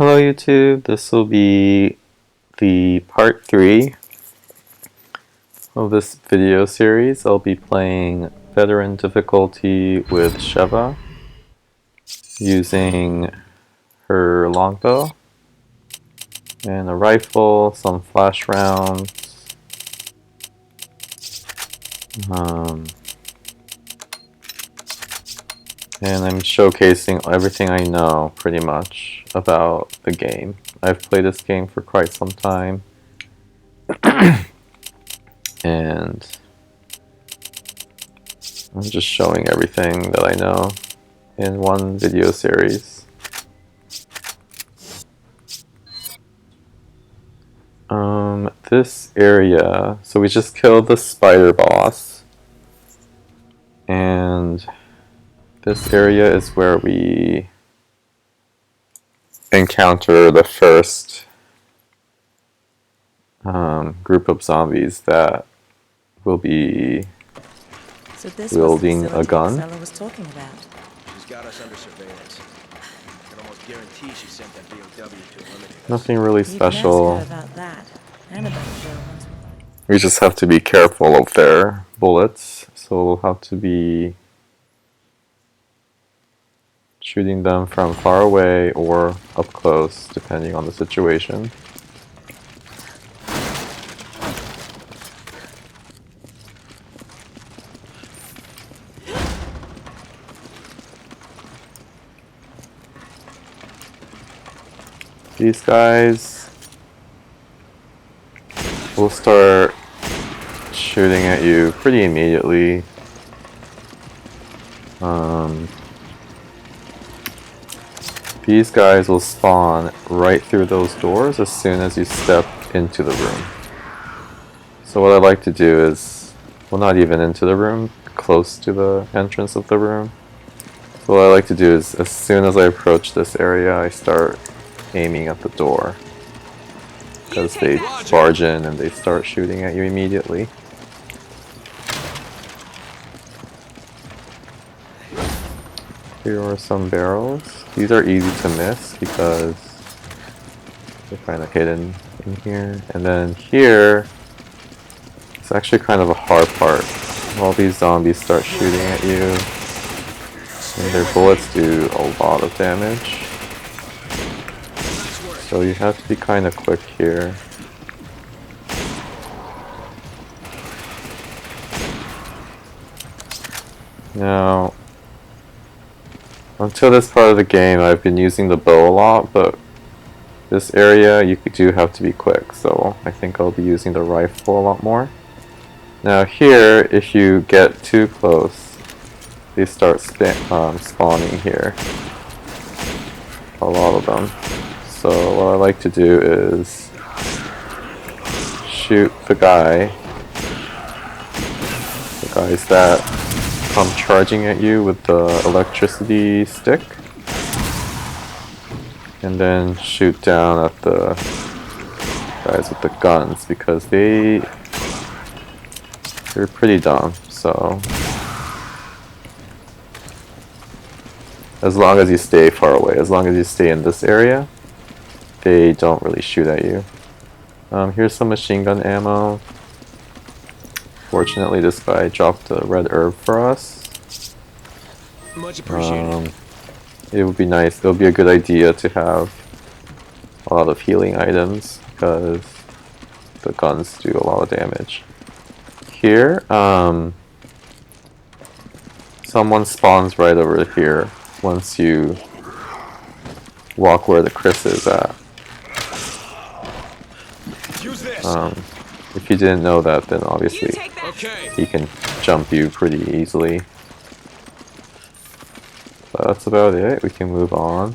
Hello YouTube, this will be the part 3 of this video series. I'll be playing veteran difficulty with Sheva using her longbow and a rifle, some flash rounds, and I'm showcasing everything I know, pretty much, about the game. I've played this game for quite some time, and I'm just showing everything that I know in one video series. This area, so we just killed the spider boss, and this area is where we encounter the first group of zombies that will be wielding a gun. Was talking about. She's got us under surveillance. I can almost guarantee she sent that BOW to eliminate us. Nothing really special. You can ask her about that. And about the girl once We just have to be careful of their bullets, so we'll have to be shooting them from far away or up close, depending on the situation. These guys will start shooting at you pretty immediately. These guys will spawn right through those doors as soon as you step into the room. So what I like to do is, well, not even into the room, close to the entrance of the room. So what I like to do is, as soon as I approach this area, I start aiming at the door, because they barge in and they start shooting at you immediately. Here are some barrels. These are easy to miss because they're kind of hidden in here. And then here, it's actually kind of a hard part. All these zombies start shooting at you, and their bullets do a lot of damage. So you have to be kind of quick here. Now, until this part of the game, I've been using the bow a lot, but this area you do have to be quick, so I think I'll be using the rifle a lot more. Now here, if you get too close, they start spawning here. A lot of them. So what I like to do is shoot the guys that come charging at you with the electricity stick, and then shoot down at the guys with the guns, because they're pretty dumb. So as long as you stay far away, as long as you stay in this area, they don't really shoot at you. Here's some machine gun ammo. Fortunately, this guy dropped a red herb for us. Much appreciated. It would be nice. It would be a good idea to have a lot of healing items, because the guns do a lot of damage. Here, someone spawns right over here once you walk where the Chris is at. If you didn't know that, then obviously he can jump you pretty easily. But that's about it. We can move on.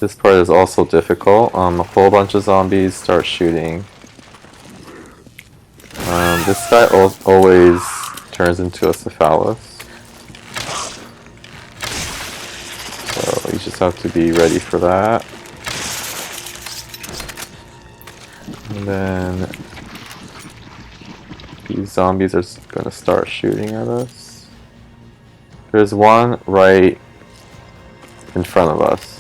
This part is also difficult. A whole bunch of zombies start shooting. This guy always turns into a cephalus. So you just have to be ready for that. And then these zombies are gonna start shooting at us. There's one right in front of us.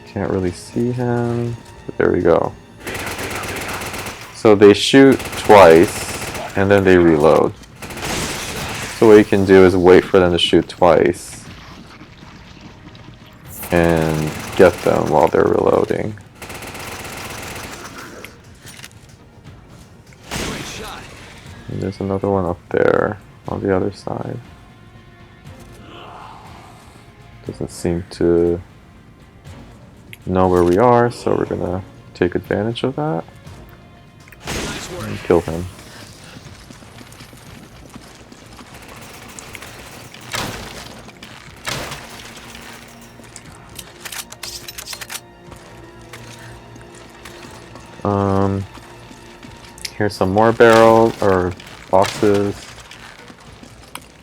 Can't really see him, but there we go. So they shoot twice, and then they reload. So what you can do is wait for them to shoot twice, and get them while they're reloading. Great shot. And there's another one up there on the other side. Doesn't seem to know where we are, so we're gonna take advantage of that Nice work. and kill him. Here's some more barrels or boxes.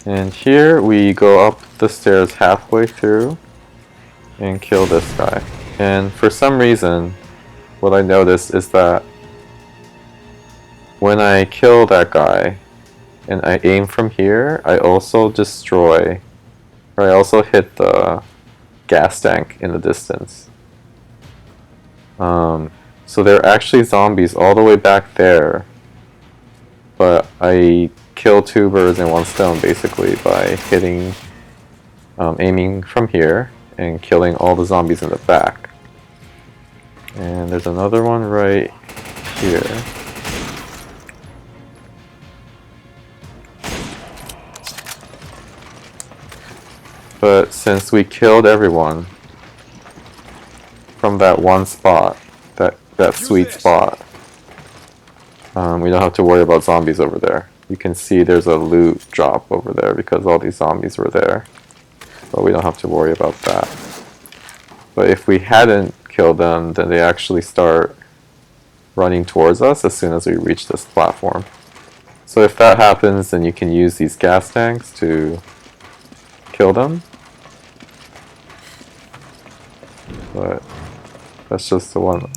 And here we go up the stairs halfway through and kill this guy. And for some reason, what I noticed is that when I kill that guy and I aim from here, I also destroy, or I also hit the gas tank in the distance. So there are actually zombies all the way back there, but I kill two birds in one stone basically by hitting, aiming from here and killing all the zombies in the back. And there's another one right here. But since we killed everyone from that one spot, that sweet spot, we don't have to worry about zombies over there. You can see there's a loot drop over there because all these zombies were there. But we don't have to worry about that. But if we hadn't killed them, then they actually start running towards us as soon as we reach this platform. So if that happens, then you can use these gas tanks to kill them. But that's just the one.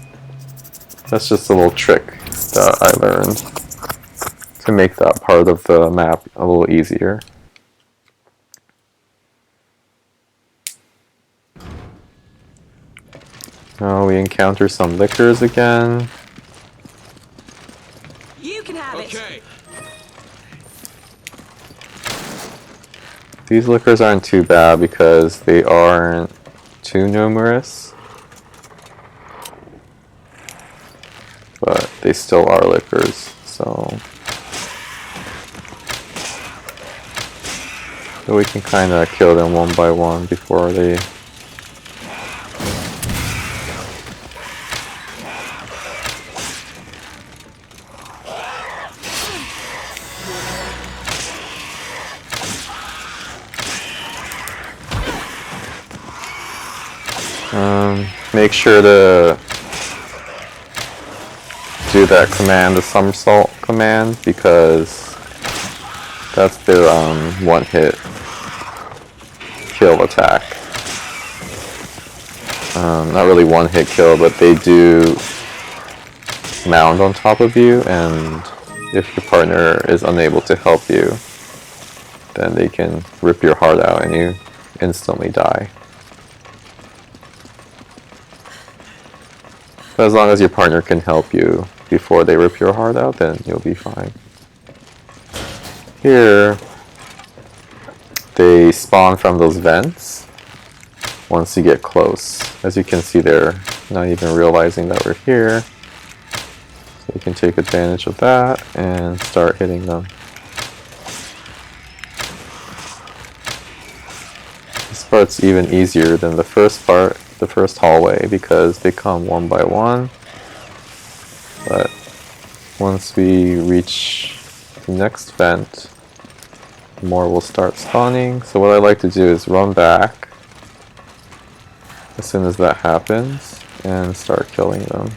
That's just a little trick that I learned to make that part of the map a little easier. Now we encounter some lickers again. You can have it. Okay. These lickers aren't too bad because they aren't too numerous. But they still are lickers, so we can kind of kill them one by one before they make sure to do that command, the somersault command, because that's their one-hit kill attack. Not really one-hit kill, but they do mound on top of you, and if your partner is unable to help you, then they can rip your heart out and you instantly die. But as long as your partner can help you before they rip your heart out, then you'll be fine. Here, they spawn from those vents once you get close. As you can see, they're not even realizing that we're here. So you can take advantage of that and start hitting them. This part's even easier than the first part, the first hallway, because they come one by one. But once we reach the next vent, more will start spawning. So what I like to do is run back as soon as that happens and start killing them.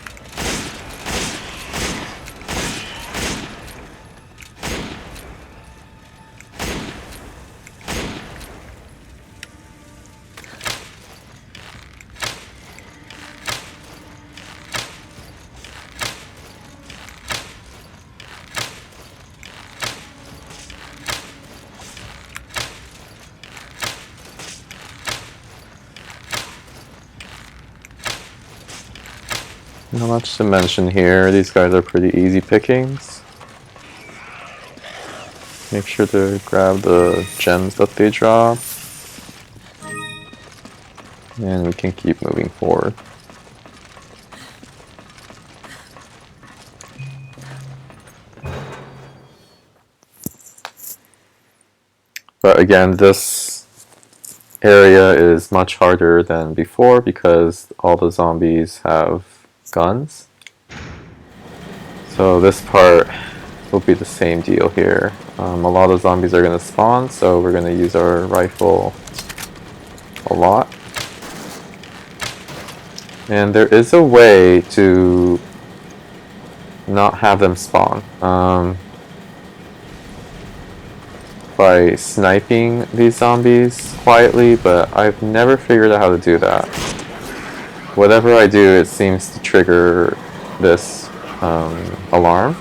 Not much to mention here. These guys are pretty easy pickings. Make sure to grab the gems that they drop. And we can keep moving forward. But again, this area is much harder than before because all the zombies have guns. So this part will be the same deal here. A lot of zombies are going to spawn, so we're going to use our rifle a lot. And there is a way to not have them spawn. By sniping these zombies quietly, but I've never figured out how to do that. Whatever I do, it seems to trigger this alarm.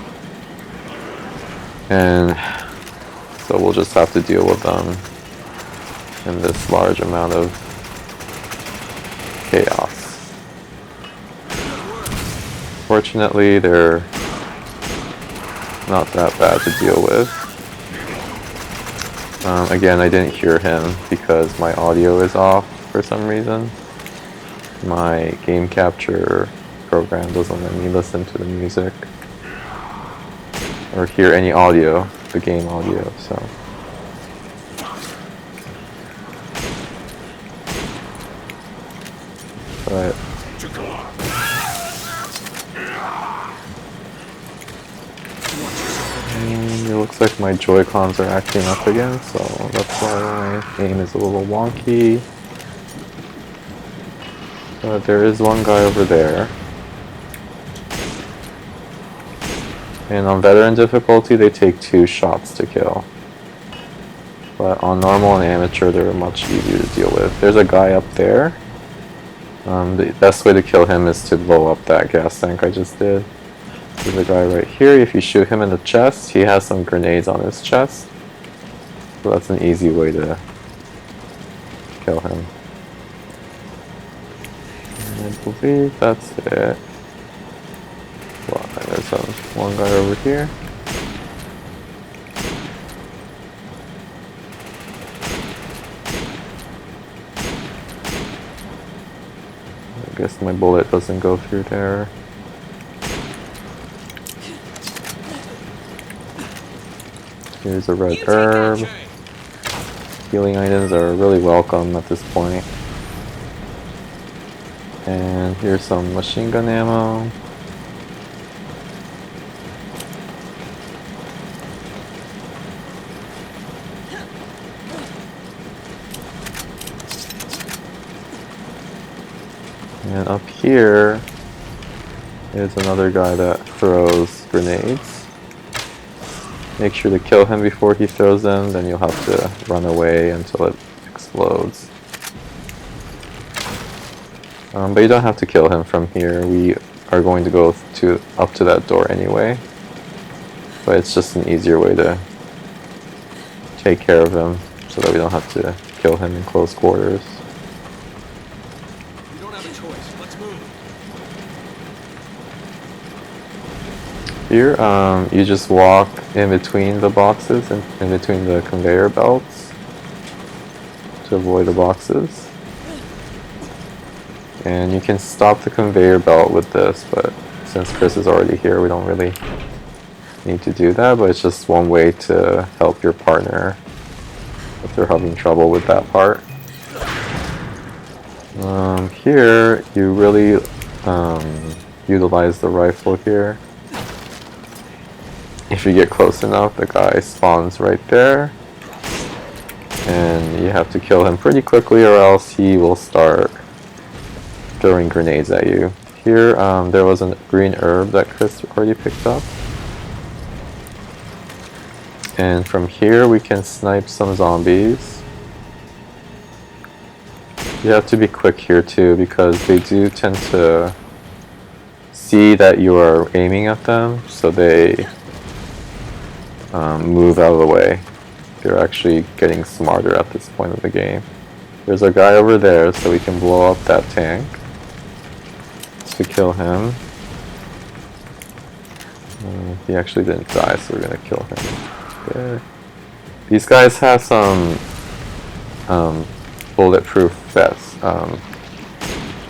And so we'll just have to deal with them in this large amount of chaos. Fortunately, they're not that bad to deal with. Again, I didn't hear him because my audio is off for some reason. My game capture program doesn't let me listen to the music or hear any audio, the game audio, so. But it looks like my Joy-Cons are acting up again, so that's why my aim is a little wonky. But there is one guy over there. And on veteran difficulty, they take 2 shots to kill. But on normal and amateur, they're much easier to deal with. There's a guy up there. The best way to kill him is to blow up that gas tank I just did. There's a guy right here. If you shoot him in the chest, he has some grenades on his chest. So that's an easy way to kill him. And I believe that's it. Well, there's one guy over here. I guess my bullet doesn't go through there. Here's a red herb. Healing items are really welcome at this point. And here's some machine gun ammo. And up here is another guy that throws grenades. Make sure to kill him before he throws them, then you'll have to run away until it explodes. But you don't have to kill him from here. We are going to go up to that door anyway. But it's just an easier way to take care of him so that we don't have to kill him in close quarters. We don't have a choice. Let's move. Here, you just walk in between the boxes and in between the conveyor belts to avoid the boxes. And you can stop the conveyor belt with this, but since Chris is already here, we don't really need to do that, but it's just one way to help your partner if they're having trouble with that part. Here, you really utilize the rifle here. If you get close enough, the guy spawns right there. And you have to kill him pretty quickly or else he will start throwing grenades at you. Here, there was a green herb that Chris already picked up. And from here, we can snipe some zombies. You have to be quick here too, because they do tend to see that you are aiming at them, so they move out of the way. They're actually getting smarter at this point of the game. There's a guy over there, so we can blow up that tank to kill him. He actually didn't die, so we're gonna kill him. There. These guys have some bulletproof vests,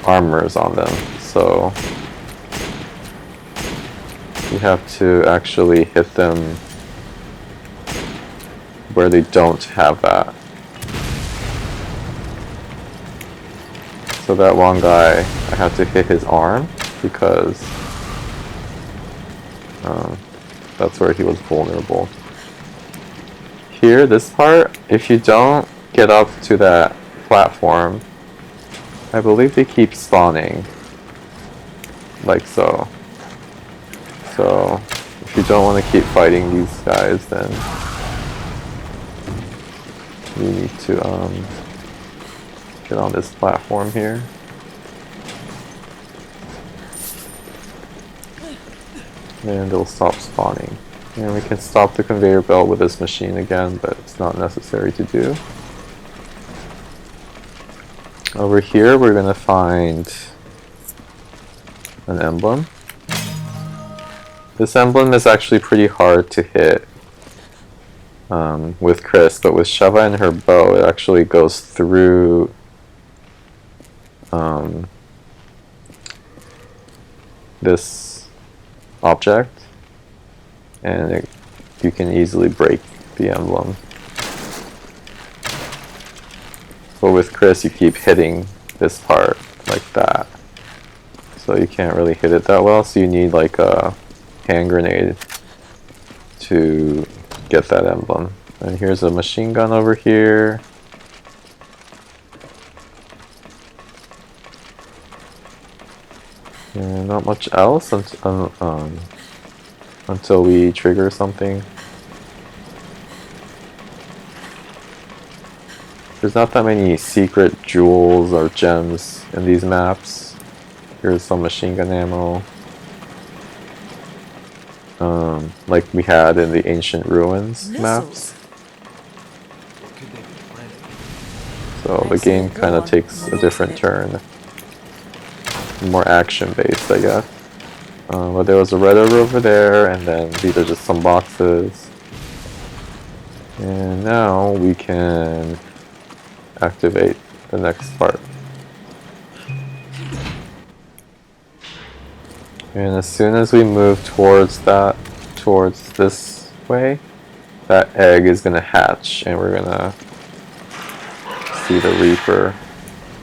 armors on them, so you have to actually hit them where they don't have that. So that one guy, I had to hit his arm because that's where he was vulnerable. Here, this part, if you don't get up to that platform, I believe they keep spawning. Like so. So, if you don't want to keep fighting these guys, then you need to get on this platform here. And it'll stop spawning. And we can stop the conveyor belt with this machine again, but it's not necessary to do. Over here we're gonna find an emblem. This emblem is actually pretty hard to hit with Chris, but with Sheva and her bow it actually goes through this object, and you can easily break the emblem. But with Chris you keep hitting this part like that, so you can't really hit it that well, so you need like a hand grenade to get that emblem. And here's a machine gun over here. And not much else until we trigger something. There's not that many secret jewels or gems in these maps. Here's some machine gun ammo. Like we had in the Ancient Ruins maps. So the game kind of takes a different turn. More action based, I guess. But there was a red over there, and then these are just some boxes. And now we can activate the next part. And as soon as we move towards this way, that egg is gonna hatch, and we're gonna see the Reaper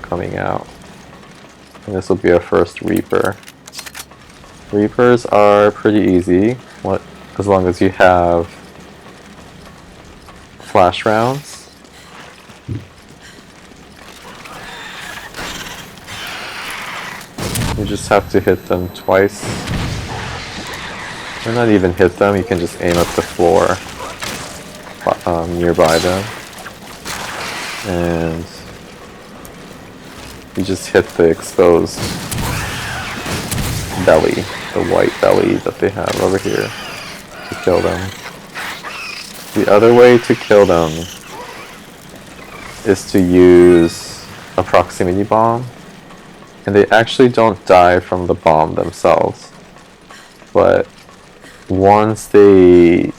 coming out. And this will be our first Reaper. Reapers are pretty easy, as long as you have flash rounds. You just have to hit them twice. Or not even hit them, you can just aim at the floor nearby them. And you just hit the exposed belly, the white belly that they have over here, to kill them. The other way to kill them is to use a proximity bomb. And they actually don't die from the bomb themselves. But once they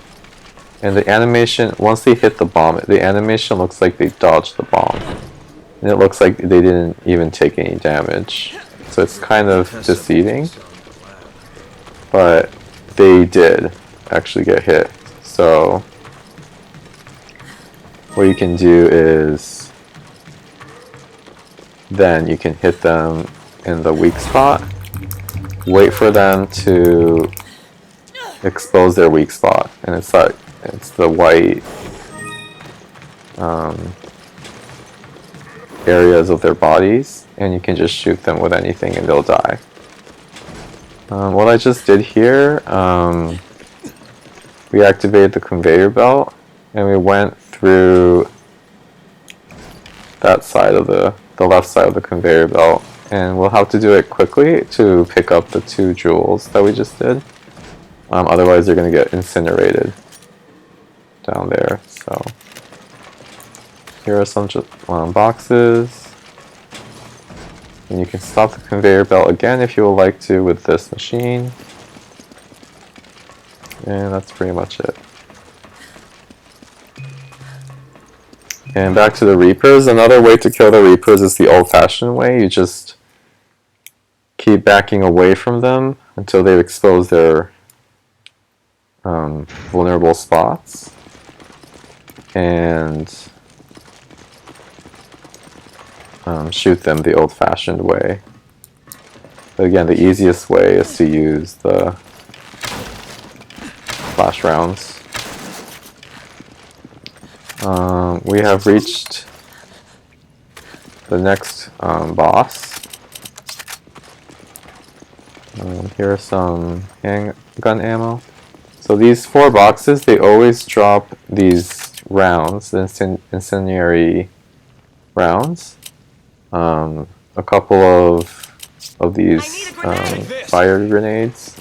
hit the bomb, the animation looks like they dodged the bomb. And it looks like they didn't even take any damage. So it's kind of deceiving. But they did actually get hit. So what you can do is then you can hit them in the weak spot, wait for them to expose their weak spot, and it's the white areas of their bodies, and you can just shoot them with anything and they'll die. What I just did here, we activated the conveyor belt and we went through that side of the left side of the conveyor belt, and we'll have to do it quickly to pick up the 2 jewels that we just did. Otherwise they're going to get incinerated down there. So here are some boxes, and you can stop the conveyor belt again if you would like to with this machine. And that's pretty much it. And back to the Reapers. Another way to kill the Reapers is the old-fashioned way. You just keep backing away from them until they've exposed their vulnerable spots. And shoot them the old-fashioned way. But again, the easiest way is to use the flash rounds. We have reached the next boss. Here are some handgun ammo. So these 4 boxes, they always drop these rounds, the incendiary rounds. A couple of these fire grenades.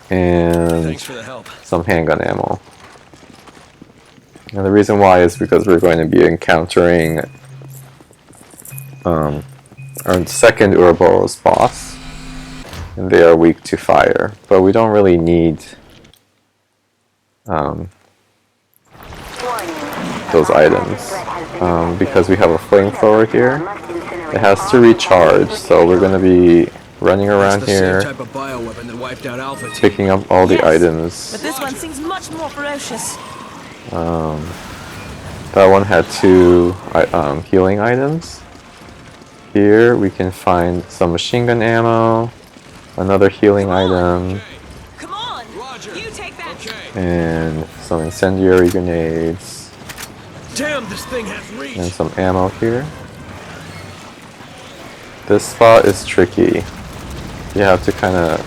And Thanks for the help. some handgun ammo. And the reason why is because we're going to be encountering our second Ouroboros boss, and they are weak to fire. But we don't really need those items because we have a flamethrower here. It has to recharge, so we're going to be running around It's the same here, type of bioweapon that wiped out Alpha Team. picking up all the Yes, items. But this one seems much more ferocious. That one had 2 healing items. Here we can find some machine gun ammo, another healing item, Come on! Roger. You take that! Okay. and some incendiary grenades, Damn, this thing has reach. and some ammo here. This spot is tricky. You have to kind of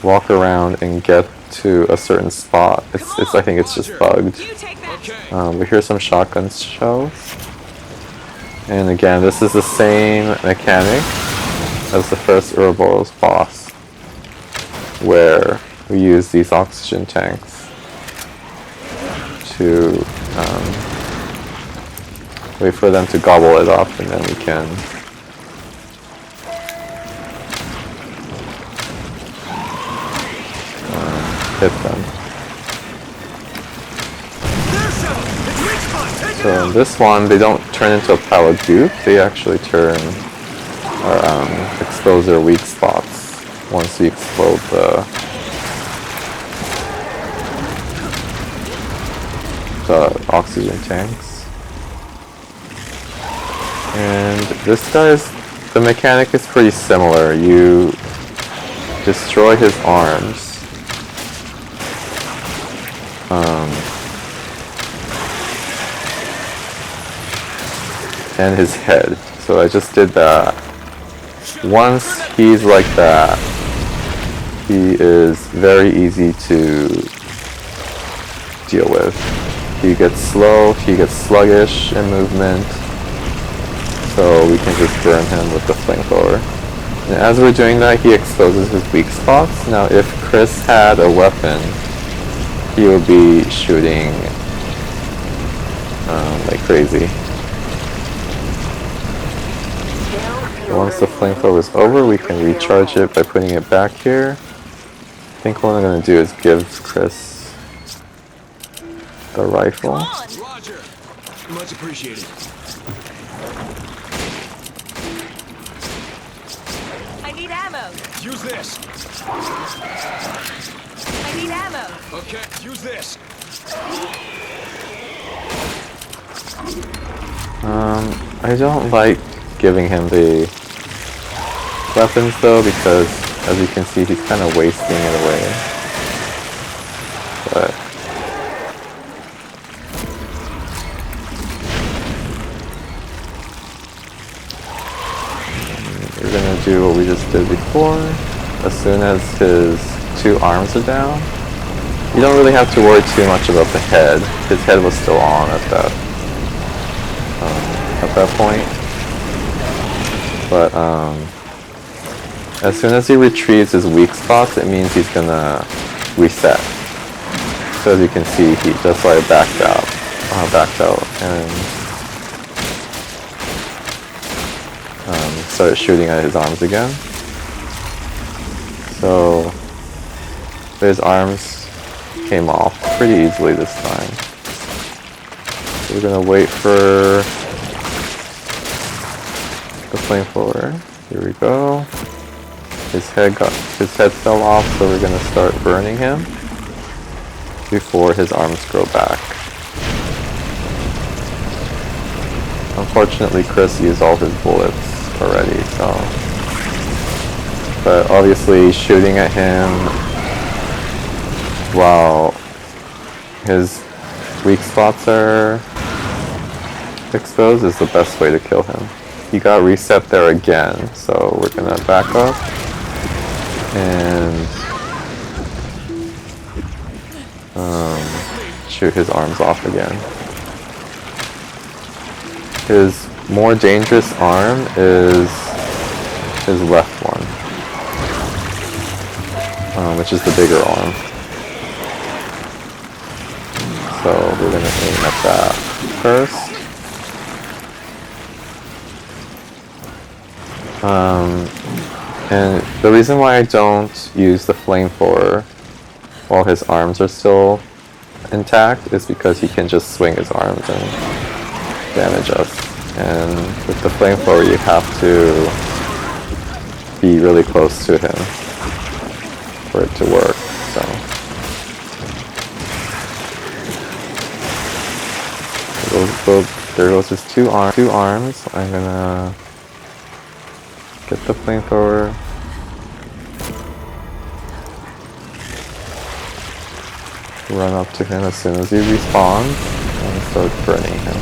walk around and get to a certain spot. I think it's just bugged. You take that! Okay. We hear some shotgun shells. And again, this is the same mechanic as the first Ouroboros boss, where we use these oxygen tanks to wait for them to gobble it up, and then we can hit them. So in this one, they don't turn into a pile of goop, they actually turn or expose their weak spots once we explode the oxygen tanks. And this the mechanic is pretty similar. You destroy his arms. And his head. So I just did that. Once he's like that, he is very easy to deal with. He gets slow, he gets sluggish in movement, so we can just burn him with the flamethrower. And as we're doing that, he exposes his weak spots. Now if Chris had a weapon, he would be shooting like crazy. Once the flamethrower is over, we can recharge it by putting it back here. I think what I'm going to do is give Chris the rifle. Roger. Much appreciated. I need ammo! Use this. I need ammo! Okay, use this. I don't like giving him the weapons though, because as you can see, he's kind of wasting it away. But we're gonna do what we just did before. As soon as his 2 arms are down, you don't really have to worry too much about the head. His head was still on at that point. But as soon as he retrieves his weak spots, it means he's gonna reset. So as you can see, that's why I backed out, and started shooting at his arms again. So But his arms came off pretty easily this time. So we're gonna wait for the flamethrower. Here we go. His head fell off, so we're gonna start burning him before his arms grow back. Unfortunately, Chris used all his bullets already, so. But obviously, shooting at him while his weak spots are exposed is the best way to kill him. He got reset there again, so we're gonna back up and shoot his arms off again. His more dangerous arm is his left one, which is the bigger arm. So we're gonna aim at that first. And the reason why I don't use the flamethrower while his arms are still intact is because he can just swing his arms and damage us. And with the flamethrower you have to be really close to him for it to work. So there goes his two arms. I'm gonna get the flamethrower. Run up to him as soon as he respawns and start burning him.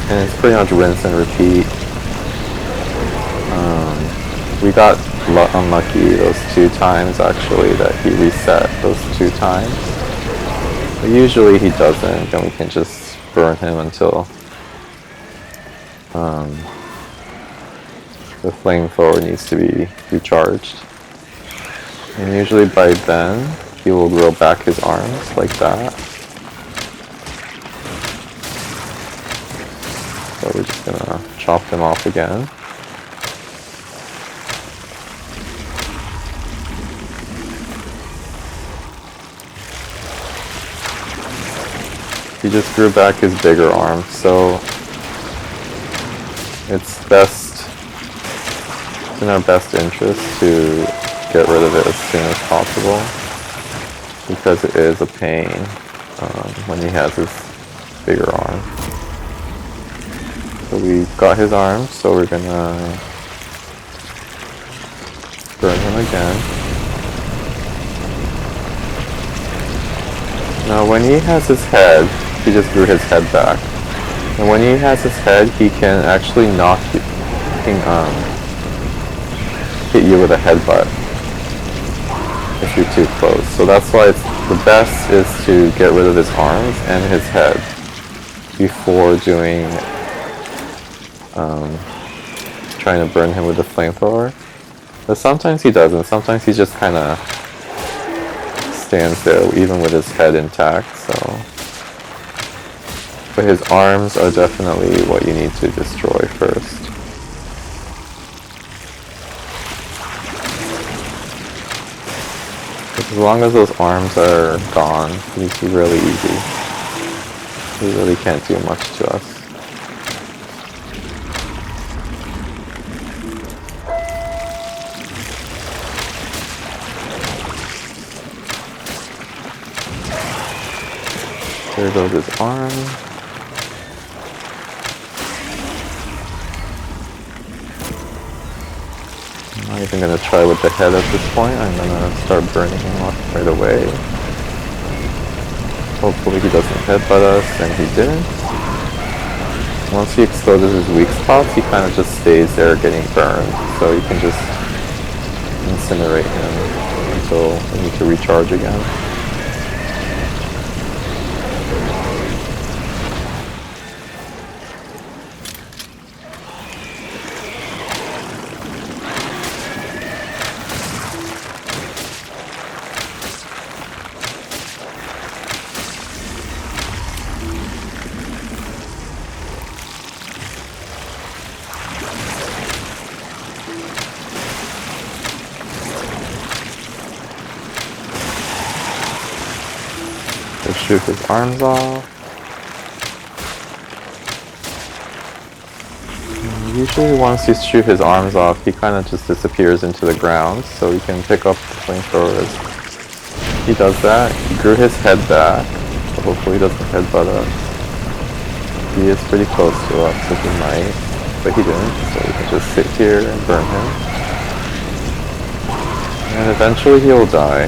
And it's pretty much rinse and repeat. We got unlucky those 2 times actually that he reset those 2 times. But usually he doesn't, and we can just burn him until the flamethrower needs to be recharged. And usually by then, he will grow back his arms like that. So we're just gonna chop them off again. He just grew back his bigger arm, so it's in our best interest to get rid of it as soon as possible, because it is a pain when he has his bigger arm. So we got his arm, so we're gonna burn him again. Now when he has his head, he just grew his head back. And when he has his head, he can actually knock you, hit you with a headbutt if you're too close. So that's why the best is to get rid of his arms and his head before doing, trying to burn him with the flamethrower. But sometimes he doesn't. Sometimes he just kind of stands there even with his head intact. So, but his arms are definitely what you need to destroy first. As long as those arms are gone, it's really easy. He really can't do much to us. There goes his arm. I'm not even going to try with the head at this point. I'm going to start burning him off right away. Hopefully he doesn't headbutt us, and he didn't. Once he exposes his weak spots, he kind of just stays there getting burned. So you can just incinerate him until we need to recharge again. shoot his arms off. And usually once you shoot his arms off, he kind of just disappears into the ground, so you can pick up the flamethrower as he does that. He grew his head back, so hopefully he doesn't headbutt us. He is pretty close to us, so he might, but he didn't, so we can just sit here and burn him. And eventually he'll die,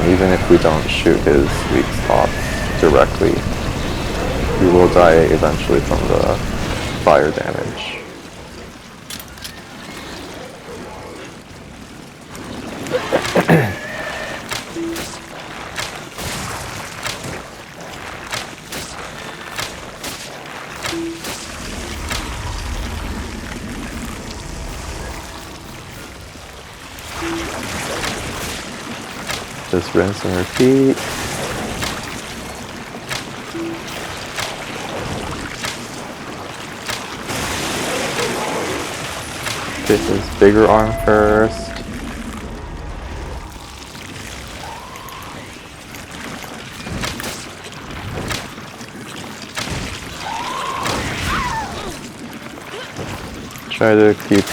even if we don't shoot his weak spots directly. He will die eventually from the fire damage. Just rinse and repeat. Get his bigger arm first. Try to keep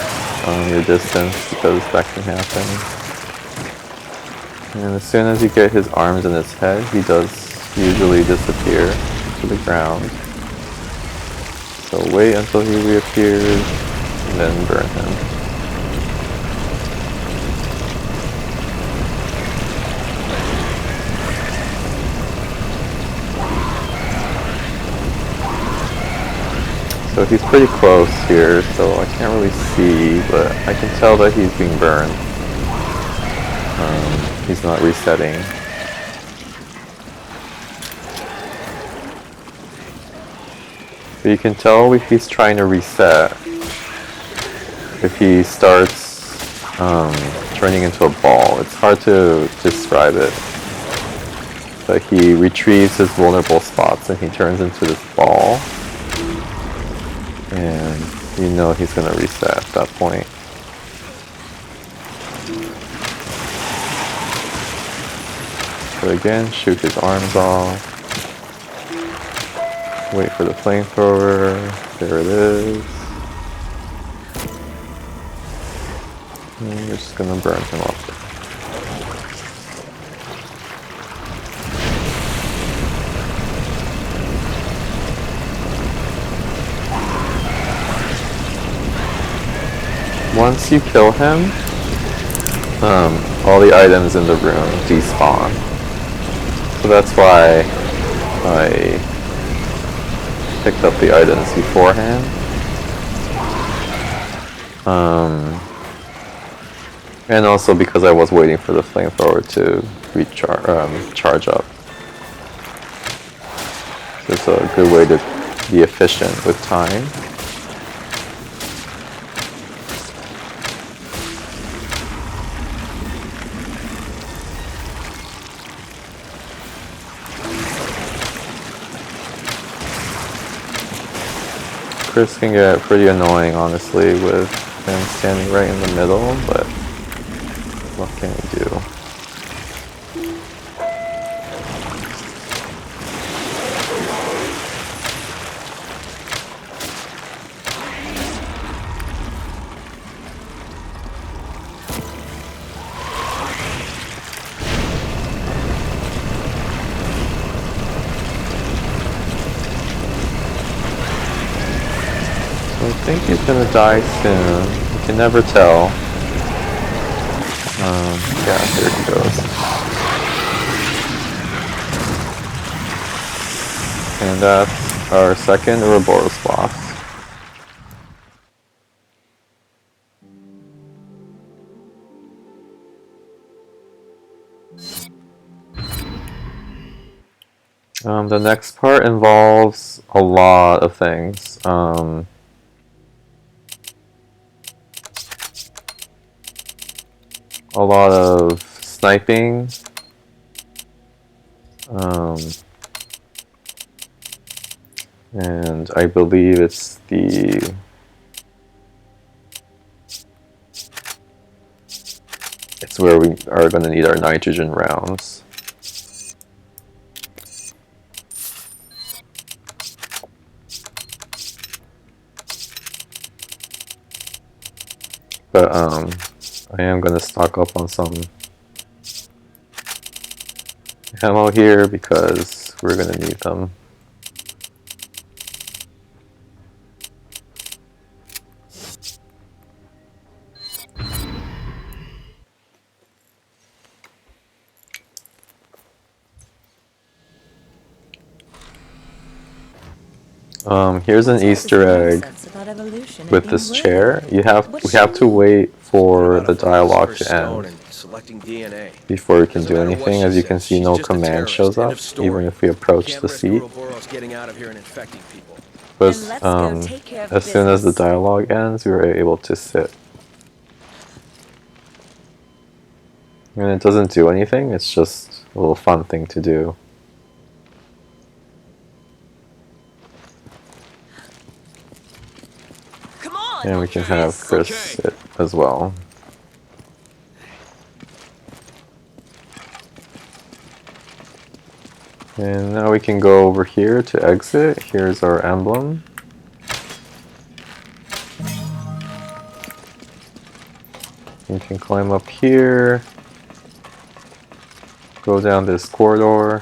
your distance because that can happen. And as soon as you get his arms and his head, he does usually disappear to the ground. So wait until he reappears, and then burn him. So he's pretty close here, so I can't really see, but I can tell that he's being burned. He's not resetting. But you can tell if he's trying to reset. If he starts turning into a ball. It's hard to describe it. But he retrieves his vulnerable spots and he turns into this ball. And you know he's going to reset at that point. So again, shoot his arms off. Wait for the flamethrower. There it is. And you're just gonna burn him up. Once you kill him, all the items in the room despawn. So that's why I picked up the items beforehand. And also because I was waiting for the flamethrower to charge up. So it's a good way to be efficient with time. Chris can get pretty annoying, honestly, with him standing right in the middle, but what can he do? I think he's gonna die soon. You can never tell. Yeah, here he goes. And that's our second Ouroboros boss. The next part involves a lot of things. A lot of sniping, and I believe it's where we are going to need our nitrogen rounds. But I am gonna stock up on some ammo here because we're gonna need them. Here's an Easter egg with this chair. We have to wait for the dialogue to end before we can do anything. As you can see, no command shows up, even if we approach the seat. But as soon as the dialogue ends, we were able to sit. And it doesn't do anything, it's just a little fun thing to do. And we can have Chris sit as well. And now we can go over here to exit. Here's our emblem. You can climb up here, go down this corridor,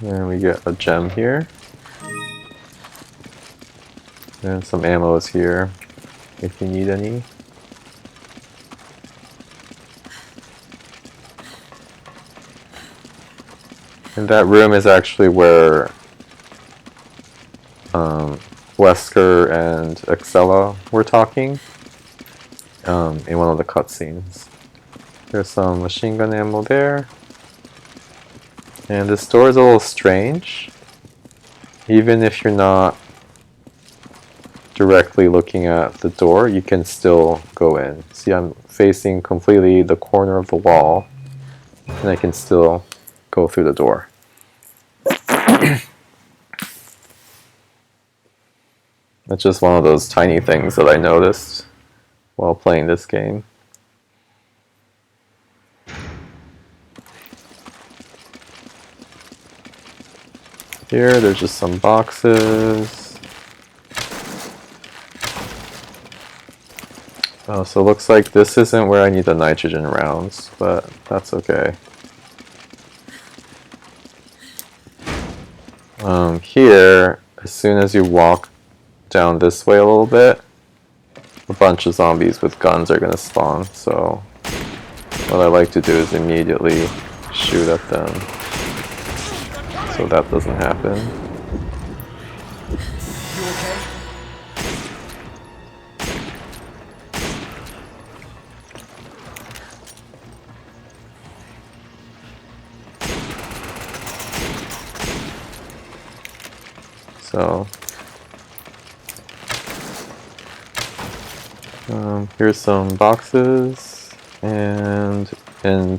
and we get a gem here. And some ammo is here, if you need any. And that room is actually where Wesker and Excella were talking in one of the cutscenes. There's some machine gun ammo there. And this door is a little strange. Even if you're not directly looking at the door, you can still go in. See, I'm facing completely the corner of the wall, and I can still go through the door. It's just one of those tiny things that I noticed while playing this game. Here, there's just some boxes. Oh, so it looks like this isn't where I need the nitrogen rounds, but that's okay. Here, as soon as you walk down this way a little bit, a bunch of zombies with guns are going to spawn, so what I like to do is immediately shoot at them, so that doesn't happen. So, here's some boxes, and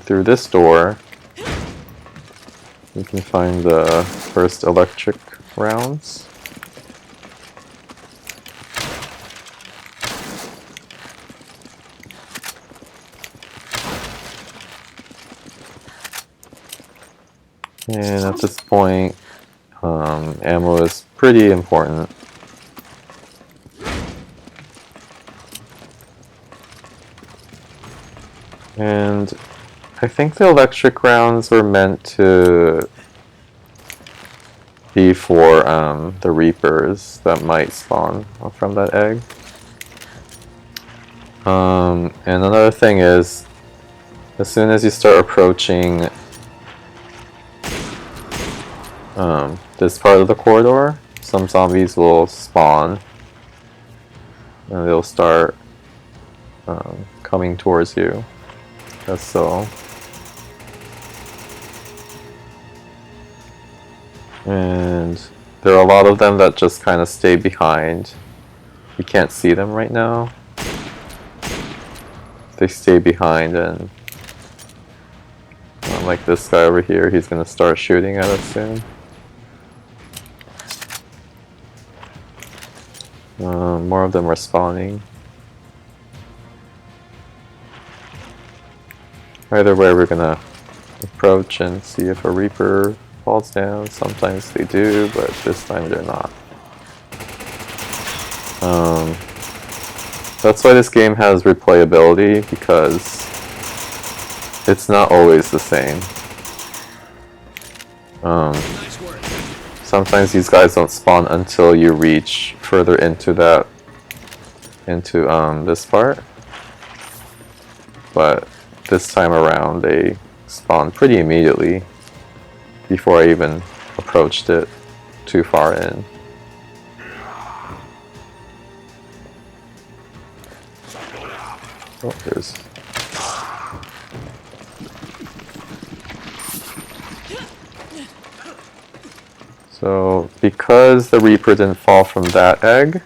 through this door, you can find the first electric rounds. And at this point, ammo is pretty important. And I think the electric rounds were meant to be for the Reapers that might spawn from that egg. And another thing is, as soon as you start approaching this part of the corridor, some zombies will spawn and they'll start coming towards you. That's so. And there are a lot of them that just kind of stay behind. You can't see them right now. They stay behind, and like this guy over here, he's gonna start shooting at us soon. More of them are spawning. Either way, we're gonna approach and see if a Reaper falls down. Sometimes they do, but this time they're not. That's why this game has replayability, because it's not always the same. Nice work. Sometimes these guys don't spawn until you reach further into this part. But this time around they spawned pretty immediately before I even approached it too far in. Oh, there's... So, because the Reaper didn't fall from that egg,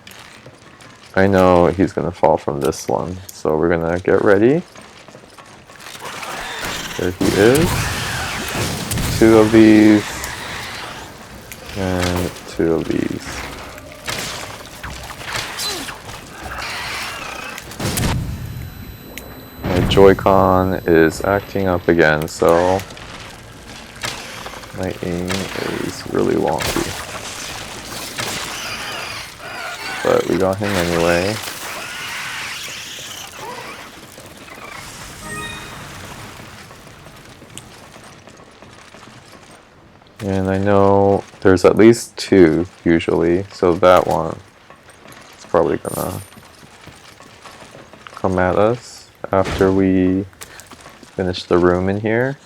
I know he's gonna fall from this one. So we're gonna get ready. There he is. 2 of these. And 2 of these. My Joy-Con is acting up again, so my aim is really wonky. But we got him anyway. And I know there's at least 2 usually, so that one is probably gonna come at us after we finish the room in here.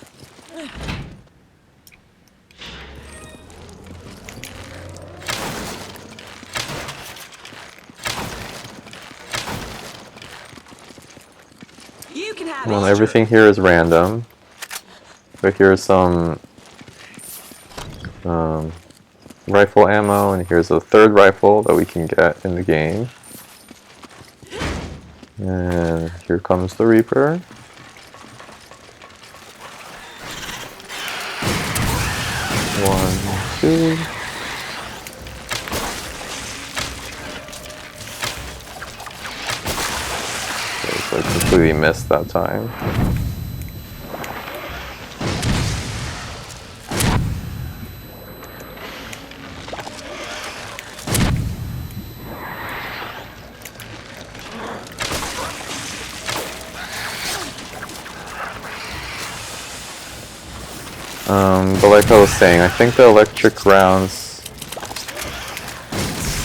You can have Well, it. everything here is random, but here's some rifle ammo, and here's a 3rd rifle that we can get in the game. And here comes the Reaper. One, 2. Okay, so I completely missed that time. But like I was saying, I think the electric rounds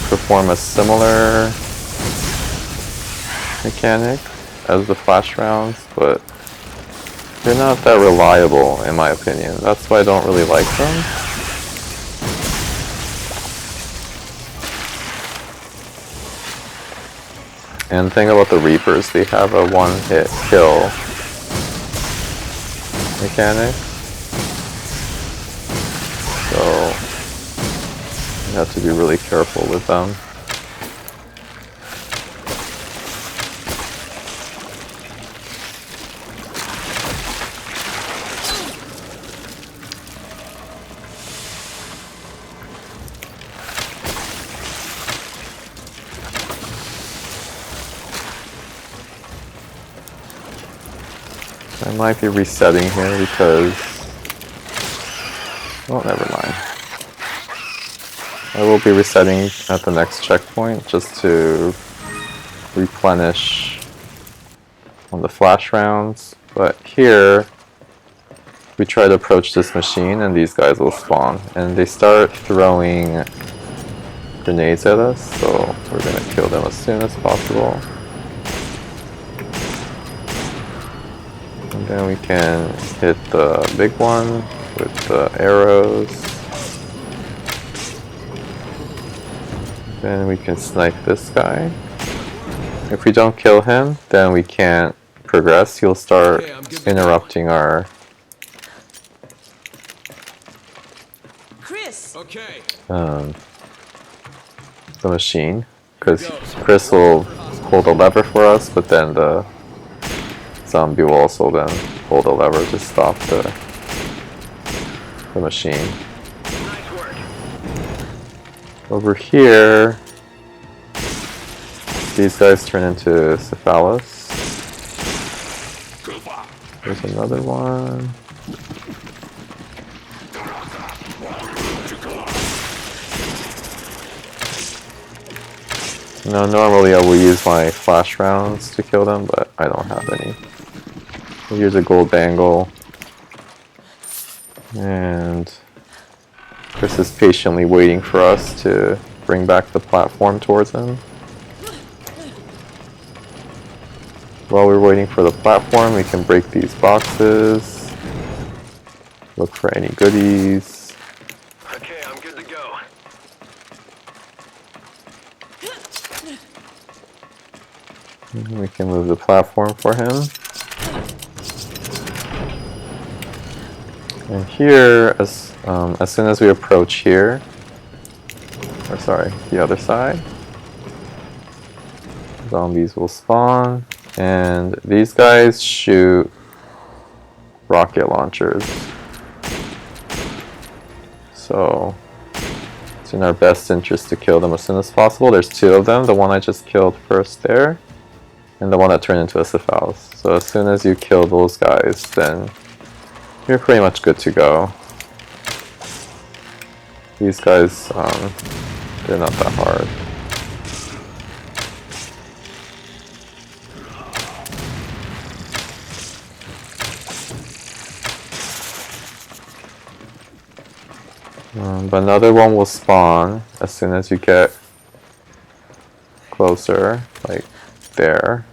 perform a similar mechanic as the flash rounds, but they're not that reliable in my opinion. That's why I don't really like them. And the thing about the Reapers, they have a one-hit kill mechanic. So you have to be really careful with them. I might be resetting here because... oh, never mind. I will be resetting at the next checkpoint just to replenish on the flash rounds. But here, we try to approach this machine and these guys will spawn. And they start throwing grenades at us, so we're going to kill them as soon as possible. And then we can hit the big one with the arrows. Then we can snipe this guy. If we don't kill him, then we can't progress. He'll start interrupting our Chris. Okay. the machine, because Chris will pull the lever for us, but then the zombie will also then pull the lever to stop the machine. Nice work. Over here, these guys turn into Cephalus. There's another one. Now normally I will use my flash rounds to kill them, but I don't have any. Here's a gold bangle. And Chris is patiently waiting for us to bring back the platform towards him. While we're waiting for the platform, we can break these boxes. Look for any goodies. Okay, I'm good to go. And we can move the platform for him. And here, as soon as we approach here, or sorry, the other side, zombies will spawn. And these guys shoot rocket launchers. So it's in our best interest to kill them as soon as possible. There's two of them, the one I just killed first there, and the one that turned into a Cephals. So as soon as you kill those guys, then you're pretty much good to go. These guys, they're not that hard. But another one will spawn as soon as you get closer, like there.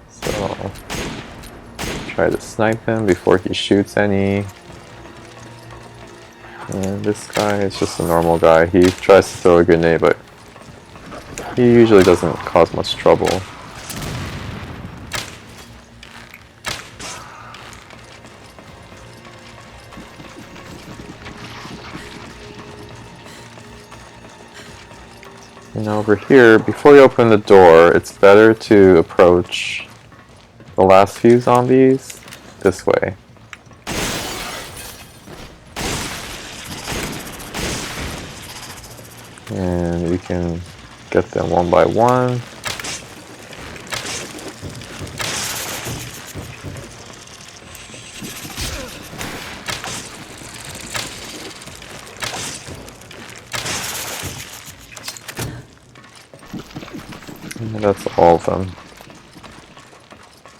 So try to snipe him before he shoots any. And this guy is just a normal guy. He tries to throw a grenade, but he usually doesn't cause much trouble. And over here, before you open the door, it's better to approach the last few zombies this way. And we can get them one by one. And that's all of them.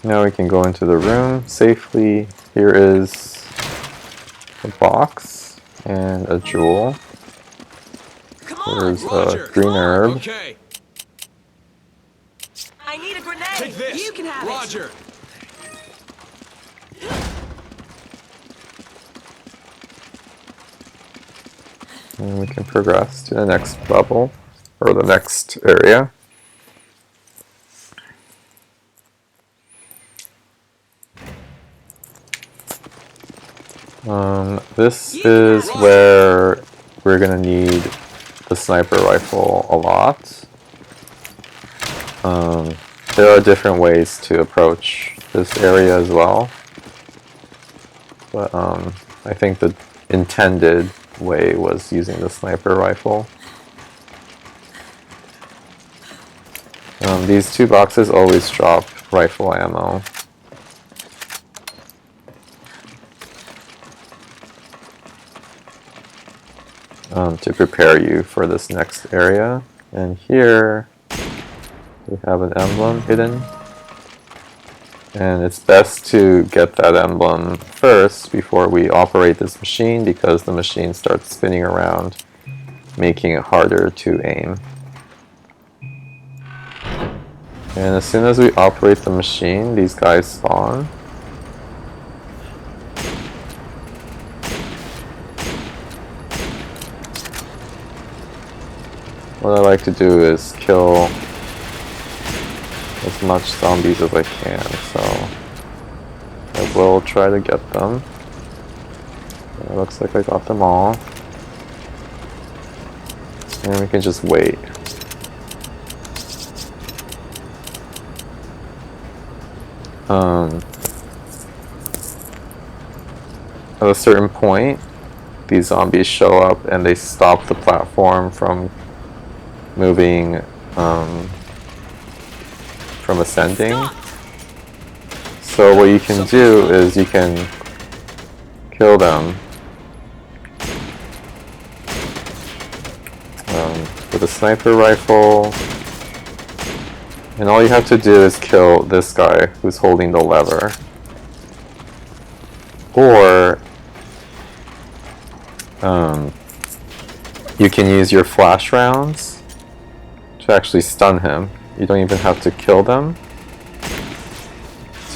Now we can go into the room safely. Here is a box and a jewel. There's a green herb. Okay. I need a grenade. Take this. You can have Roger. And we can progress to the next level, or the next area. This is where we're gonna need the sniper rifle a lot. There are different ways to approach this area as well, but I think the intended way was using the sniper rifle. These two boxes always drop rifle ammo. To prepare you for this next area. And here we have an emblem hidden. And it's best to get that emblem first before we operate this machine, because the machine starts spinning around, making it harder to aim. And as soon as we operate the machine, these guys spawn. What I like to do is kill as much zombies as I can, so I will try to get them. It looks like I got them all. And we can just wait. At a certain point, these zombies show up and they stop the platform from moving, from ascending. So what you can do is you can kill them with a sniper rifle. And all you have to do is kill this guy who's holding the lever. Or you can use your flash rounds to actually stun him. You don't even have to kill them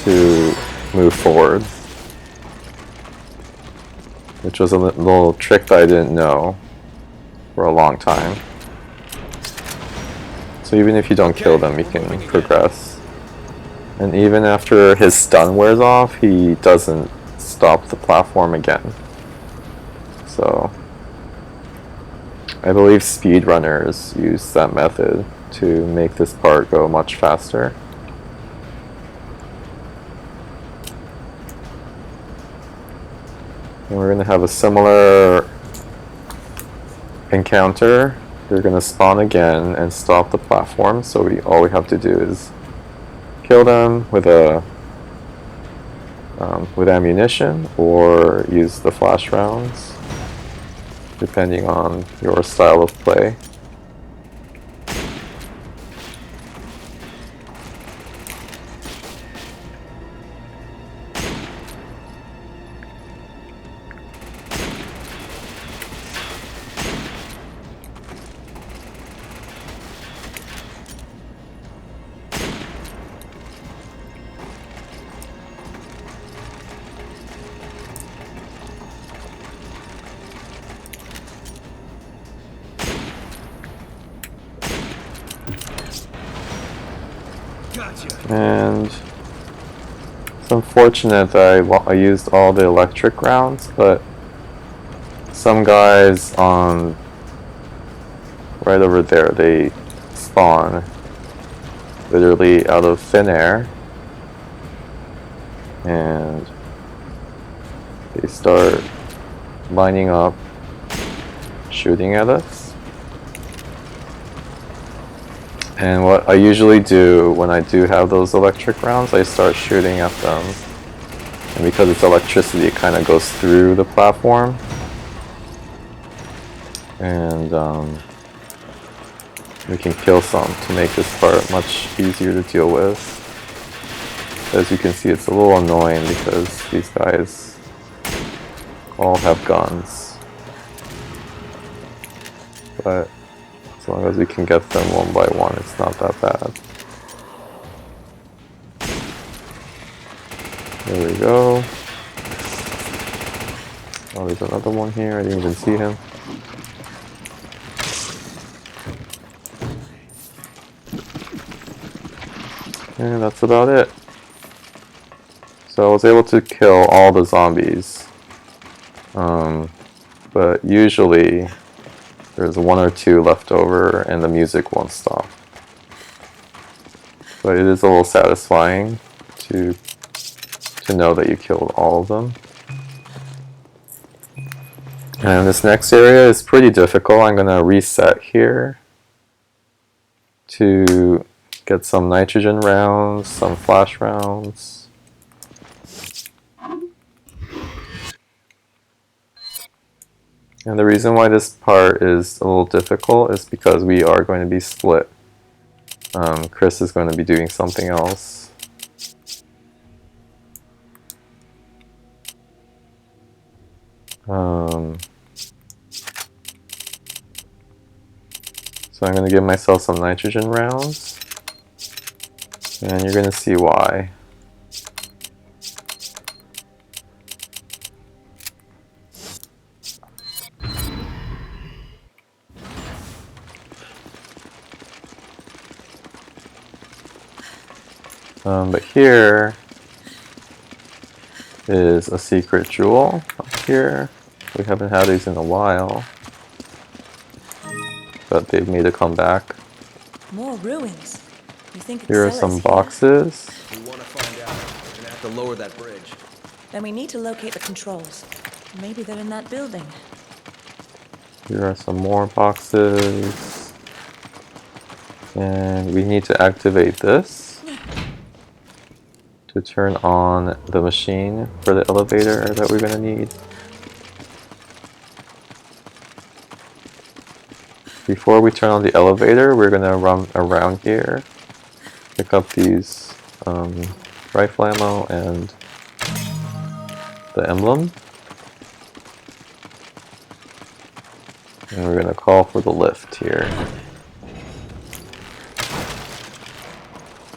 to move forward. Which was a little trick that I didn't know for a long time. So even if you don't kill them, you can progress. And even after his stun wears off, he doesn't stop the platform again. So I believe speedrunners use that method to make this part go much faster. And we're going to have a similar encounter. They're going to spawn again and stop the platform, so all we have to do is kill them with ammunition or use the flash rounds, depending on your style of play. And it's unfortunate that I used all the electric rounds, but some guys on right over there, they spawn literally out of thin air and they start lining up shooting at us. And what I usually do when I do have those electric rounds, I start shooting at them. And because it's electricity, it kind of goes through the platform. And we can kill some to make this part much easier to deal with. As you can see, it's a little annoying because these guys all have guns. But as long as we can get them one by one, it's not that bad. There we go. Oh, there's another one here. I didn't even see him. And that's about it. So I was able to kill all the zombies. But usually there's one or two left over and the music won't stop. But it is a little satisfying to know that you killed all of them. And this next area is pretty difficult. I'm going to reset here to get some nitrogen rounds, some flash rounds. And the reason why this part is a little difficult is because we are going to be split. Chris is going to be doing something else. So I'm going to give myself some nitrogen rounds. And you're going to see why. But here is a secret jewel up here. We haven't had these in a while, but they've made a comeback. More ruins. You think Here are some boxes. We want to find out. We're gonna have to lower that bridge. Then we need to locate the controls. Maybe they're in that building. Here are some more boxes. And we need to activate this to turn on the machine for the elevator that we're going to need. Before we turn on the elevator, we're gonna run around here, pick up these rifle ammo and the emblem. And we're gonna call for the lift here.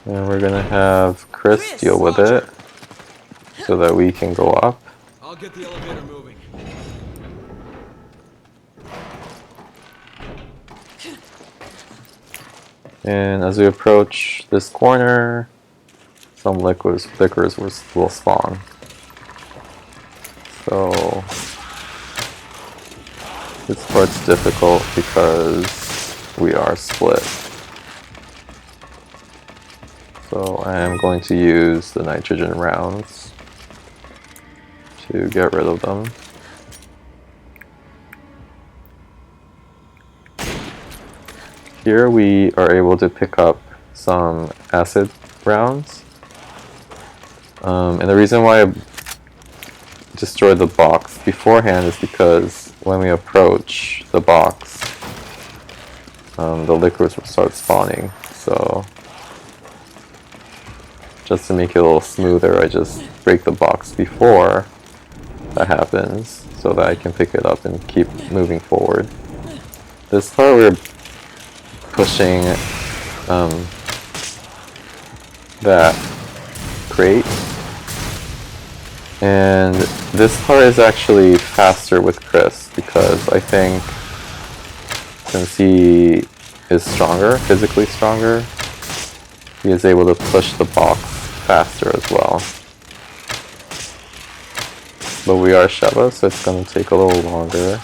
And we're gonna have Chris deal with it so that we can go up. I'll get the elevator moving. And as we approach this corner, some liquors will spawn. So this part's difficult because we are split. So I am going to use the nitrogen rounds to get rid of them. Here we are able to pick up some acid rounds. And the reason why I destroyed the box beforehand is because when we approach the box, the liquids will start spawning. So just to make it a little smoother, I just break the box before that happens so that I can pick it up and keep moving forward. This part we're pushing that crate, and this part is actually faster with Chris because I think since he is stronger, physically stronger, he is able to push the box faster as well. But we are Sheva, so it's going to take a little longer.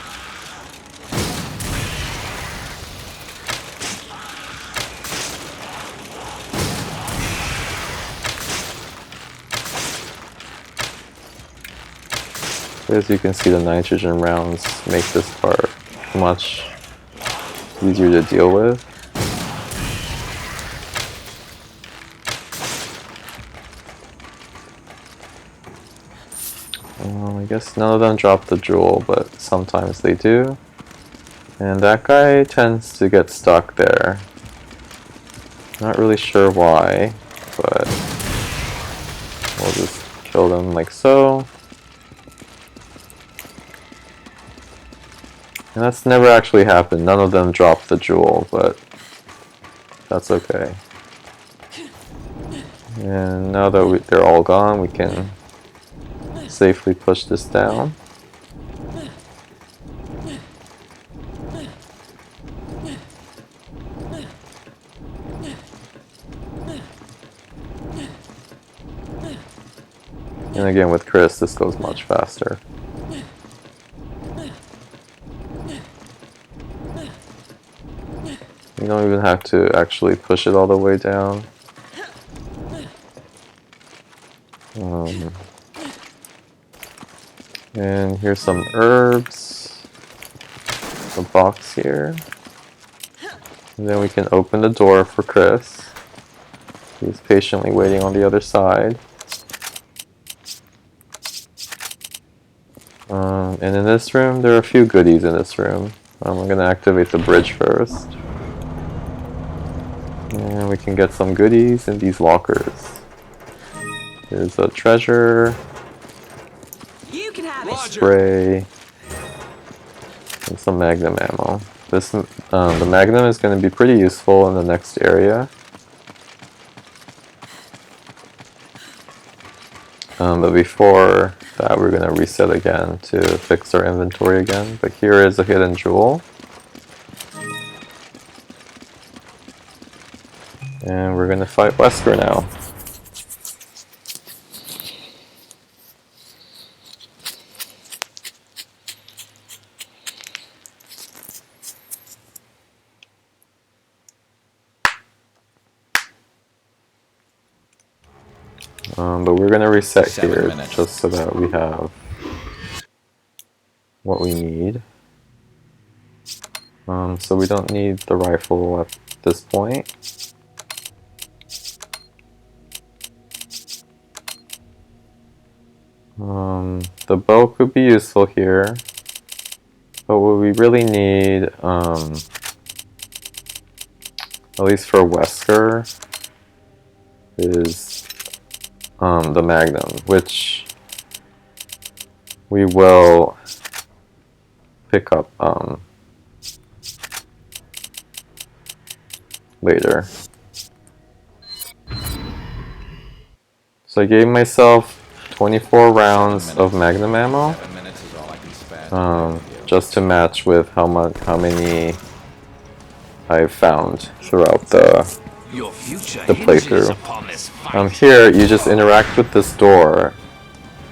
As you can see, the nitrogen rounds make this part much easier to deal with. I guess none of them drop the jewel, but sometimes they do. And that guy tends to get stuck there. Not really sure why, but we'll just kill them like so. And that's never actually happened. None of them dropped the jewel, but that's okay. And now that they're all gone, we can safely push this down. And again, with Chris, this goes much faster. You don't even have to actually push it all the way down. And here's some herbs. A box here. And then we can open the door for Chris. He's patiently waiting on the other side. And in this room, there are a few goodies in this room. I'm going to activate the bridge first. And we can get some goodies in these lockers. There's a treasure, a spray, and some magnum ammo. The magnum is going to be pretty useful in the next area. But before that, we're going to reset again to fix our inventory again. But here is a hidden jewel. And we're going to fight Wesker now. But we're going to reset here just so that we have what we need. So we don't need the rifle at this point. The bow could be useful here, but what we really need at least for Wesker, is the Magnum, which we will pick up later. So I gave myself 24 rounds of Magnum ammo, just to match with how many I've found throughout the playthrough. Here, you just interact with this door,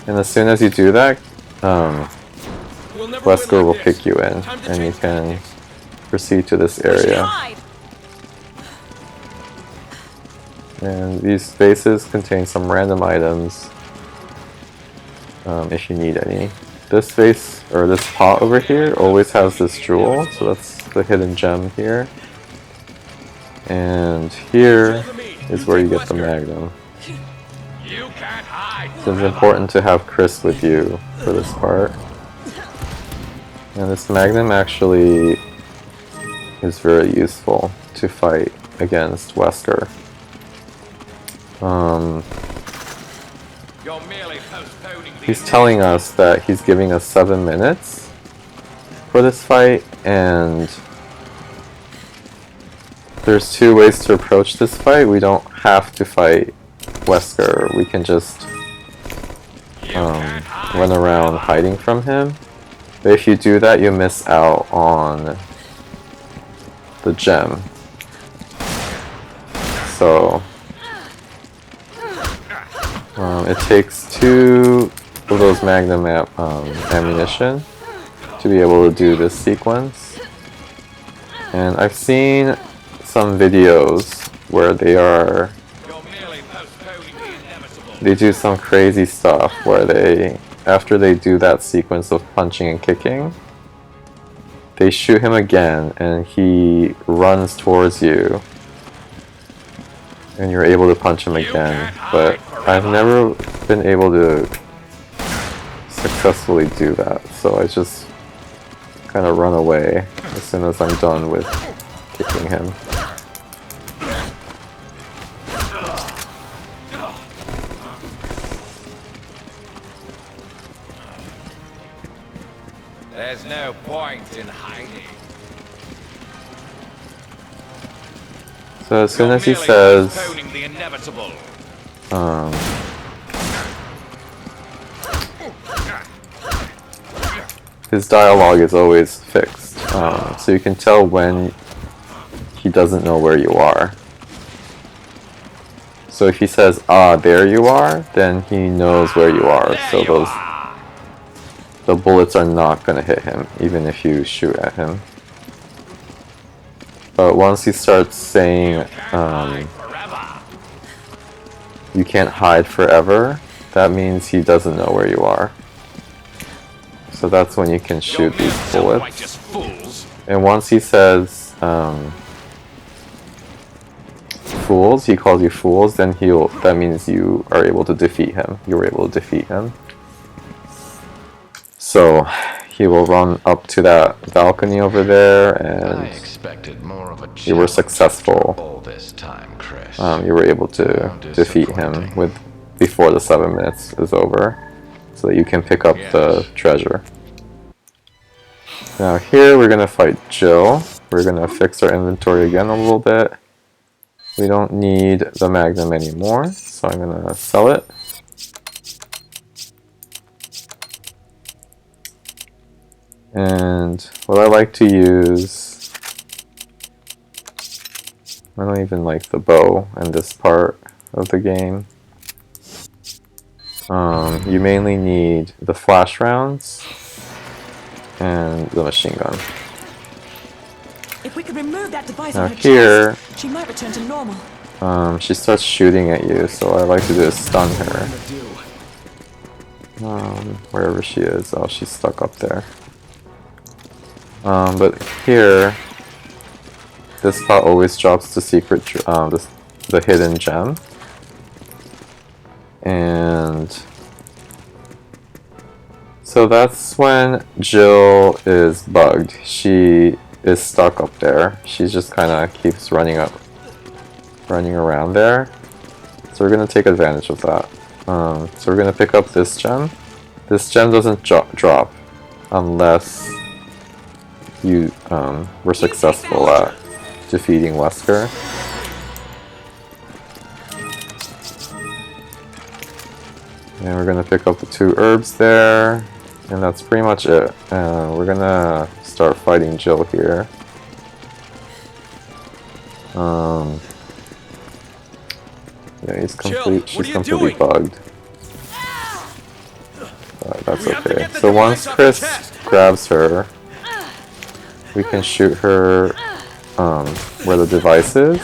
and as soon as you do that, Wesker will pick you in, and you can proceed to this area. And these spaces contain some random items, if you need any. This space, or this pot over here, always has this jewel, so that's the hidden gem here. And here is where you get the Magnum. So it's important to have Chris with you for this part. And this Magnum actually is very useful to fight against Wesker. He's telling us that he's giving us 7 minutes for this fight, and there's 2 ways to approach this fight. We don't have to fight Wesker. We can just run around hiding from him. But if you do that, you miss out on the gem. So it takes 2 of those Magnum ammunition to be able to do this sequence. And I've seen some videos where they do some crazy stuff where after they do that sequence of punching and kicking, they shoot him again and he runs towards you and you're able to punch him again. But I've never been able to successfully do that, so I just kind of run away as soon as I'm done with kicking him. There's no point in hiding. So as soon as he says, his dialogue is always fixed, so you can tell when he doesn't know where you are. So if he says, "Ah, there you are," then he knows where you are, so the bullets are not going to hit him, even if you shoot at him. But once he starts saying, you can't hide forever, that means he doesn't know where you are. So that's when you can shoot these bullets. And once he says, fools, he calls you fools, then that means you are able to defeat him. You were able to defeat him. So he will run up to that balcony over there, and you were successful. All this time, Chris. You were able to defeat him before the 7 minutes is over, so that you can pick up the treasure. Now here we're gonna fight Jill. We're gonna fix our inventory again a little bit. We don't need the Magnum anymore, so I'm gonna sell it. And what I like to use, I don't even like the bow in this part of the game. You mainly need the flash rounds and the machine gun. If we could remove that device Now on her here, chest, she might return to normal. she starts shooting at you, so what I like to do is stun her. Wherever she is. Oh, she's stuck up there. But here, this pot always drops the secret, the hidden gem. And so that's when Jill is bugged. She is stuck up there. She just kind of keeps running up running around there. So we're going to take advantage of that. So we're going to pick up this gem. This gem doesn't drop unless you were successful at defeating Wesker. And we're going to pick up the 2 herbs there. And that's pretty much it. We're going to start fighting Jill here. Yeah, he's complete. Jill, what she's are you completely doing? bugged. But that's We have to okay. get the So device once off Chris her chest. grabs her, we can shoot her where the device is,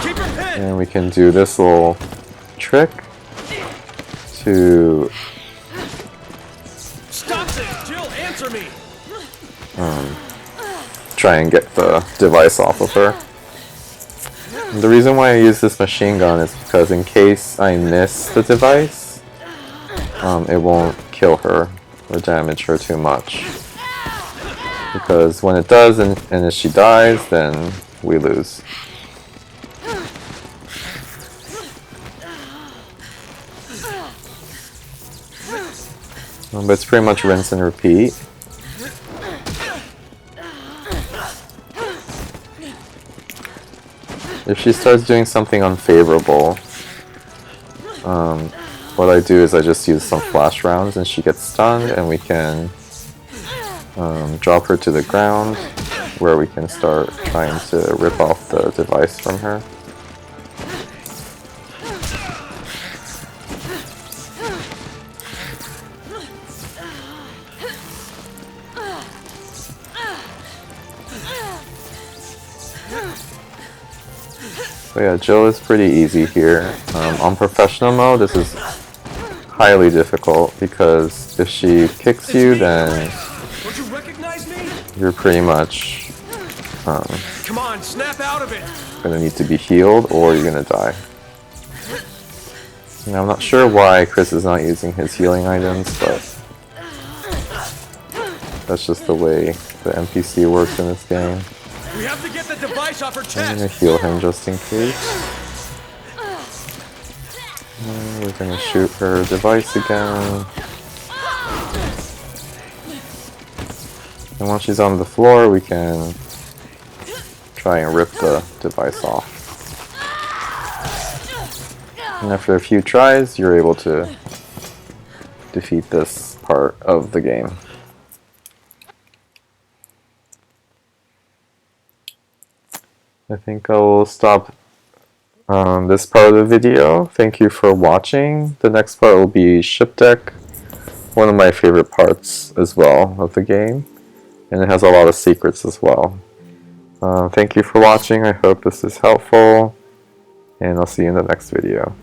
Keep her pinned! and we can do this little trick to Stop this! Jill, answer me! try and get the device off of her. And the reason why I use this machine gun is because in case I miss the device, it won't kill her or damage her too much. Because when it does, and if she dies, then we lose. But it's pretty much rinse and repeat. If she starts doing something unfavorable, what I do is I just use some flash rounds and she gets stunned, and we can drop her to the ground where we can start trying to rip off the device from her. So yeah, Jill is pretty easy here. On professional mode, this is highly difficult because if she kicks you, then Don't you recognize me? you're pretty much Come on, snap out of it! gonna need to be healed or you're gonna die. Now, I'm not sure why Chris is not using his healing items, but that's just the way the NPC works in this game. We have to get the device off her I'm gonna chest! heal him just in case. And we're gonna shoot her device again. And once she's on the floor, we can try and rip the device off. And after a few tries, you're able to defeat this part of the game. I think I will stop this part of the video. Thank you for watching. The next part will be Ship Deck, one of my favorite parts as well of the game. And it has a lot of secrets as well. Thank you for watching. I hope this is helpful. And I'll see you in the next video.